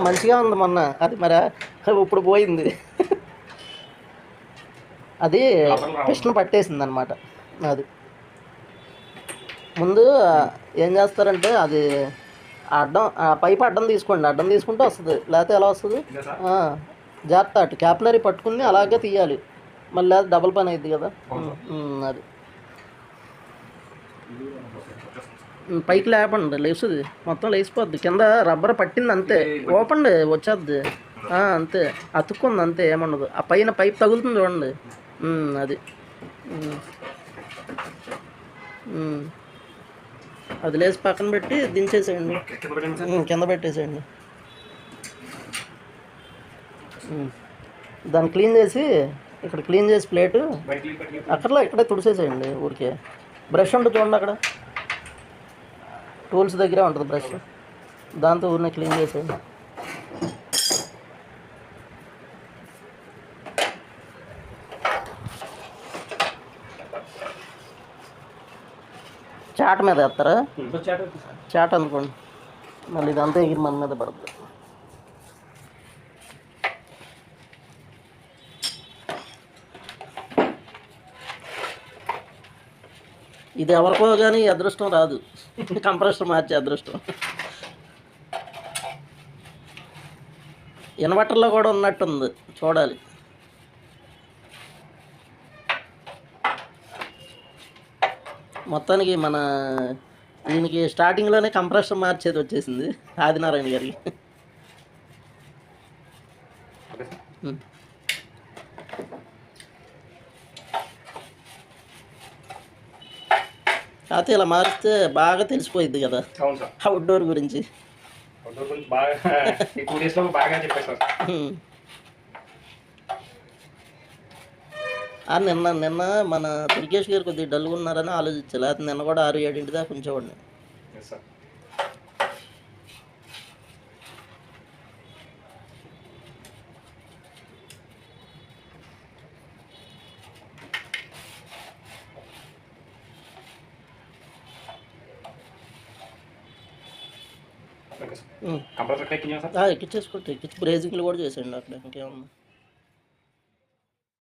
మంచిగా ఉంది మొన్న. అది మరి ఇప్పుడు పోయింది. అది పిస్టన్ పట్టేసింది అనమాట. అది ముందు ఏం చేస్తారంటే అది అడ్డం పైప్ అడ్డం తీసుకోండి. అడ్డం తీసుకుంటే వస్తుంది, లేకపోతే ఎలా వస్తుంది? జాగ్రత్త అటు క్యాపిలరీ పట్టుకుని అలాగే తీయాలి. మళ్ళీ అది డబుల్ పని అయింది కదా. అది పైకి లేపండి, లేస్తుంది మొత్తం, లేచిపోద్ది. కింద రబ్బర్ పట్టింది అంతే, ఓపెన్ వచ్చేద్ది అంతే. అతుక్కుంది అంతే, ఏముండదు. ఆ పైన పైప్ తగులుతుంది చూడండి. అది అది లేచి పక్కన పెట్టి దించేసేయండి, కింద పెట్టేసేయండి. దాన్ని క్లీన్ చేసి ఇక్కడ క్లీన్ చేసి ప్లేటు అక్కడలో ఇక్కడే తుడిసేసేయండి. ఊరికే బ్రష్ ఉంటుంది చూడండి, అక్కడ టూల్స్ దగ్గరే ఉంటుంది బ్రష్, దాంతో ఊరినే క్లీన్ చేసేయండి. చాట మీద వేస్తారా? చాట అనుకోండి, మళ్ళీ ఇదంతా ఎగిరి మన మీద పడుతుంది. ఇది ఎవరికో కానీ అదృష్టం రాదు, కంప్రెసర్ మార్చే అదృష్టం. ఇన్వర్టర్లో కూడా ఉన్నట్టుంది, చూడాలి. మొత్తానికి మన దీనికి స్టార్టింగ్లోనే కంప్రెసర్ మార్చేది వచ్చేసింది ఆదినారాయణ గారికి. కాకపోతే ఇలా మారిస్తే బాగా తెలిసిపోయింది కదా అవుట్డోర్ గురించి. నిన్న మన దుర్గేష్ గారు కొద్దిగా డల్గా ఉన్నారని ఆలోచించాలి. అది నిన్న కూడా 6-7 దాకా ఉంచేవాడిని. ఎక్కించేసుకుంటే బ్రేజింగ్లు కూడా చేసేయండి అక్కడ, ఇంకేమన్నా.